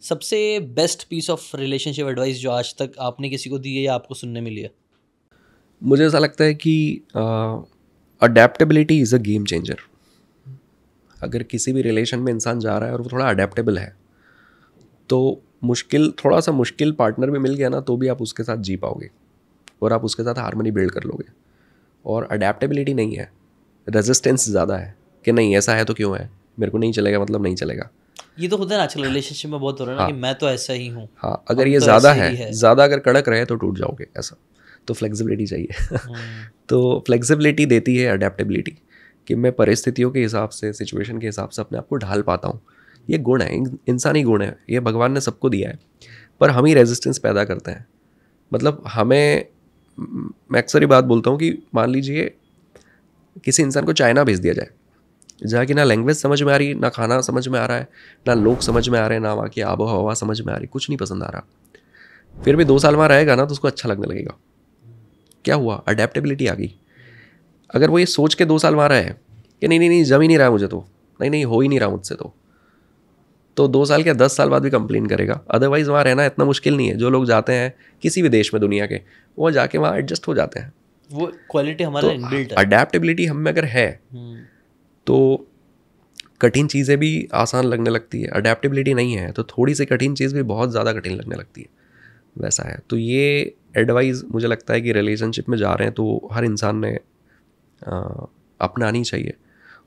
सबसे best piece of relationship advice जो आज तक आपने किसी को दी है या आपको सुनने मिली है? मुझे ऐसा लगता है कि adaptability is a game changer. अगर किसी भी रिलेशन में इंसान जा रहा है और वो थोड़ा अडेप्टेबल है, तो थोड़ा सा मुश्किल पार्टनर भी मिल गया ना, तो भी आप उसके साथ जी पाओगे और आप उसके साथ हार्मनी बिल्ड कर लोगे। और अडेप्टेबिलिटी नहीं है, रेजिस्टेंस ज़्यादा है कि नहीं ऐसा है तो क्यों है, मेरे को नहीं चलेगा मतलब नहीं चलेगा। ये तो होता है ना आजकल रिलेशनशिप में बहुत हो रहा है ना, हाँ कि मैं तो ऐसा ही हूँ। हाँ, अगर हम ये तो ज़्यादा ऐसे है, ही है। ज़्यादा अगर कड़क रहे तो टूट जाओगे ऐसा। तो फ्लेक्सिबिलिटी चाहिए। तो फ्लेक्सिबिलिटी देती है अडेप्टेबिलिटी, कि मैं परिस्थितियों के हिसाब से, सिचुएशन के हिसाब से अपने आप को ढाल पाता हूँ। ये गुण है, इंसानी गुण है, ये भगवान ने सबको दिया है, पर हम ही रेजिस्टेंस पैदा करते हैं। मतलब मैं अक्सर ही बात बोलता हूँ कि मान लीजिए किसी इंसान को चाइना भेज दिया जाए, जहाँ की ना लैंग्वेज समझ में आ रही, ना खाना समझ में आ रहा है, ना लोग समझ में आ रहे हैं, ना वहाँ की आबो हवा समझ में आ रही, कुछ नहीं पसंद आ रहा, फिर भी 2 साल वहाँ रहेगा ना तो उसको अच्छा लगने लगेगा। क्या हुआ? अडेप्टेबिलिटी आ गई। अगर वो ये सोच के 2 साल वहाँ रहे कि नहीं नहीं नहीं जम ही नहीं रहा मुझे, तो नहीं नहीं हो ही नहीं रहा मुझसे, तो 2 साल क्या 10 साल बाद भी कंप्लेन करेगा। अदरवाइज़ वहाँ रहना इतना मुश्किल नहीं है। जो लोग जाते हैं किसी भी देश में दुनिया के, वो जाके वहाँ एडजस्ट हो जाते हैं। वो क्वालिटी हमारा तो इनबिल्ट है। अडेप्टेबिलिटी हम में अगर है तो कठिन चीज़ें भी आसान लगने लगती है। अडेप्टेबिलिटी नहीं है तो थोड़ी सी कठिन चीज़ भी बहुत ज़्यादा कठिन लगने लगती है, वैसा है। तो ये एडवाइस मुझे लगता है कि रिलेशनशिप में जा रहे हैं तो हर इंसान ने अपनानी चाहिए।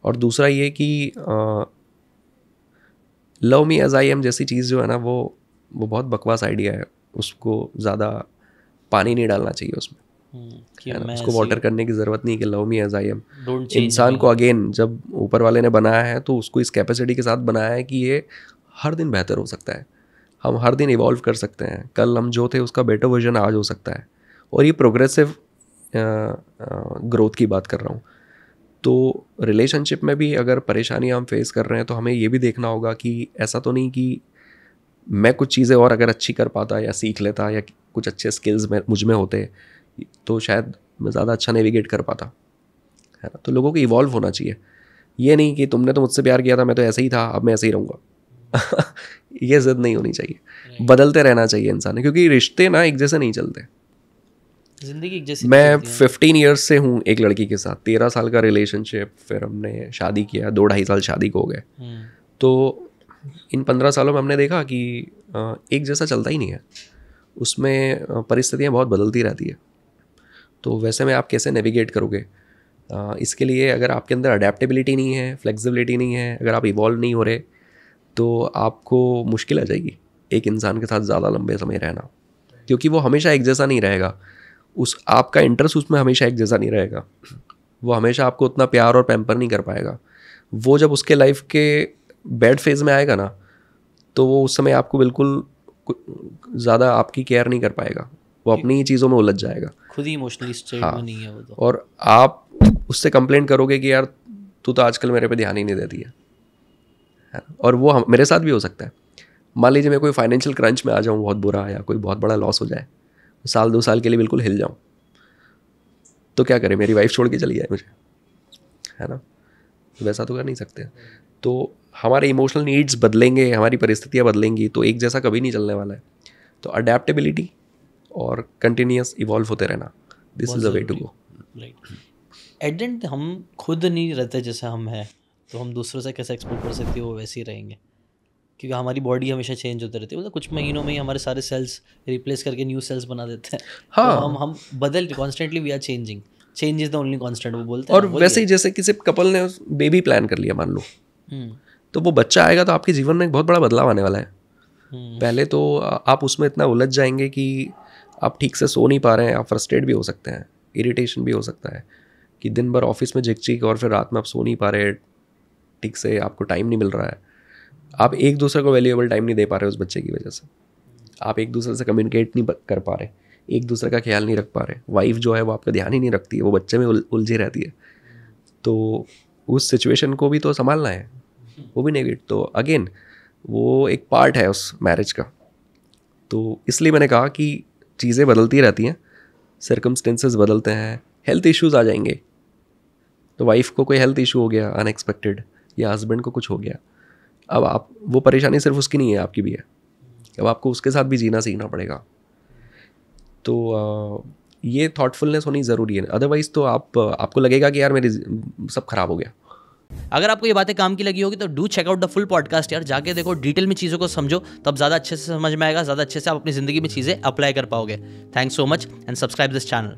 और दूसरा ये कि love me as I am जैसी चीज़ जो है ना, वो बहुत बकवास आइडिया है। उसको ज़्यादा पानी नहीं डालना चाहिए उसमें, है ना। उसको वाटर करने की ज़रूरत नहीं कि love me as I am. इंसान को अगेन जब ऊपर वाले ने बनाया है तो उसको इस कैपेसिटी के साथ बनाया है कि ये हर दिन बेहतर हो सकता है, हम हर दिन इवॉल्व कर सकते हैं। कल हम जो थे उसका बेटर वर्जन आज हो सकता है। और ये प्रोग्रेसिव ग्रोथ की बात कर रहा हूँ। तो रिलेशनशिप में भी अगर परेशानियाँ हम फेस कर रहे हैं तो हमें ये भी देखना होगा कि ऐसा तो नहीं कि मैं कुछ चीज़ें और अगर अच्छी कर पाता या सीख लेता या कुछ अच्छे स्किल्स में मुझ में होते तो शायद मैं ज़्यादा अच्छा नेविगेट कर पाता, है ना। तो लोगों को इवॉल्व होना चाहिए। ये नहीं कि तुमने तो मुझसे प्यार किया था, मैं तो ऐसे ही था, अब मैं ऐसे ही रहूँगा। ये ज़िद नहीं होनी चाहिए, बदलते रहना चाहिए इंसान ने, क्योंकि रिश्ते ना एक जैसे नहीं चलते। जिंदगी एक जैसी मैं 15 ईयर्स से हूँ एक लड़की के साथ, 13 साल का रिलेशनशिप, फिर हमने शादी किया, 2-2.5 साल शादी को हो गए। तो इन 15 सालों में हमने देखा कि एक जैसा चलता ही नहीं है, उसमें परिस्थितियाँ बहुत बदलती रहती है। तो वैसे में आप कैसे नेविगेट करोगे? इसके लिए अगर आपके अंदर अडेप्टेबिलिटी नहीं है, फ्लेक्सिबिलिटी नहीं है, अगर आप इवॉल्व नहीं हो रहे, तो आपको मुश्किल आ जाएगी एक इंसान के साथ ज़्यादा लंबे समय रहना, क्योंकि वो हमेशा एक जैसा नहीं रहेगा। आपका इंटरेस्ट उसमें हमेशा एक जैसा नहीं रहेगा। वो हमेशा आपको उतना प्यार और पैम्पर नहीं कर पाएगा। वो जब उसके लाइफ के बैड फेज में आएगा ना, तो वो उस समय आपको बिल्कुल ज़्यादा आपकी केयर नहीं कर पाएगा, वो अपनी ही चीज़ों में उलझ जाएगा, खुद ही इमोशनली स्टेट में नहीं है वो तो। और आप उससे कंप्लेन करोगे कि यार तू तो आजकल मेरे पे ध्यान ही नहीं देती है। और वो मेरे साथ भी हो सकता है। मान लीजिए मैं कोई फाइनेंशियल क्रंच में आ जाऊँ बहुत बुरा, या कोई बहुत बड़ा लॉस हो जाए, 1-2 साल के लिए बिल्कुल हिल जाऊँ, तो क्या करें, मेरी वाइफ छोड़ के चली जाए मुझे, है ना। वैसा तो कर नहीं सकते। तो हमारे इमोशनल नीड्स बदलेंगे, हमारी परिस्थितियाँ बदलेंगी, तो एक जैसा कभी नहीं चलने वाला है। तो अडेप्टेबिलिटी और कंटिन्यूस इवॉल्व होते रहना, this is the way to go. At the end हम खुद नहीं रहते जैसे हम हैं, तो हम दूसरों से कैसे एक्सपेक्ट कर सकते हैं वो वैसे ही रहेंगे, क्योंकि हमारी बॉडी हमेशा चेंज होती रहती है। मतलब कुछ महीनों में ही हमारे सारे सेल्स रिप्लेस करके न्यू सेल्स बना देते हैं। हाँ, तो हम बदल constantly, we are changing, change is the only constant, वो बोलते हैं। और वैसे ही जैसे किसी कपल ने बेबी प्लान कर लिया मान लो, तो वो बच्चा आएगा तो आपके जीवन में एक बहुत बड़ा बदलाव आने वाला है। पहले तो आप उसमें इतना उलझ जाएंगे कि आप ठीक से सो नहीं पा रहे हैं, आप फ्रस्ट्रेट भी हो सकते हैं, इरिटेशन भी हो सकता है कि दिन भर ऑफिस में झिक और फिर रात में आप सो नहीं पा रहे ठीक से, आपको टाइम नहीं मिल रहा है, आप एक दूसरे को वैल्यूएबल टाइम नहीं दे पा रहे उस बच्चे की वजह से, आप एक दूसरे से कम्युनिकेट नहीं कर पा रहे, एक दूसरे का ख्याल नहीं रख पा रहे, वाइफ जो है वो आपका ध्यान ही नहीं रखती है, वो बच्चे में उलझी रहती है। तो उस सिचुएशन को भी तो संभालना है, वो भी नेगेट। तो अगेन वो एक पार्ट है उस मैरिज का। तो इसलिए मैंने कहा कि चीज़ें बदलती रहती हैं, सर्कमस्टेंसेस बदलते हैं, हेल्थ इश्यूज़ आ जाएंगे। तो वाइफ को कोई हेल्थ इशू हो गया अनएक्सपेक्टेड, या हस्बैंड को कुछ हो गया, अब आप वो परेशानी सिर्फ उसकी नहीं है, आपकी भी है। अब आपको उसके साथ भी जीना सीखना पड़ेगा। तो ये थॉटफुलनेस होनी ज़रूरी है, अदरवाइज़ तो आपको लगेगा कि यार मेरी सब खराब हो गया। अगर आपको ये बातें काम की लगी होगी तो do check out the full podcast यार, जाके देखो, डिटेल में चीज़ों को समझो, तब ज़्यादा अच्छे से समझ में आएगा, ज़्यादा अच्छे से आप अपनी ज़िंदगी में चीज़ें अप्लाई कर पाओगे। Thanks so much and subscribe this channel.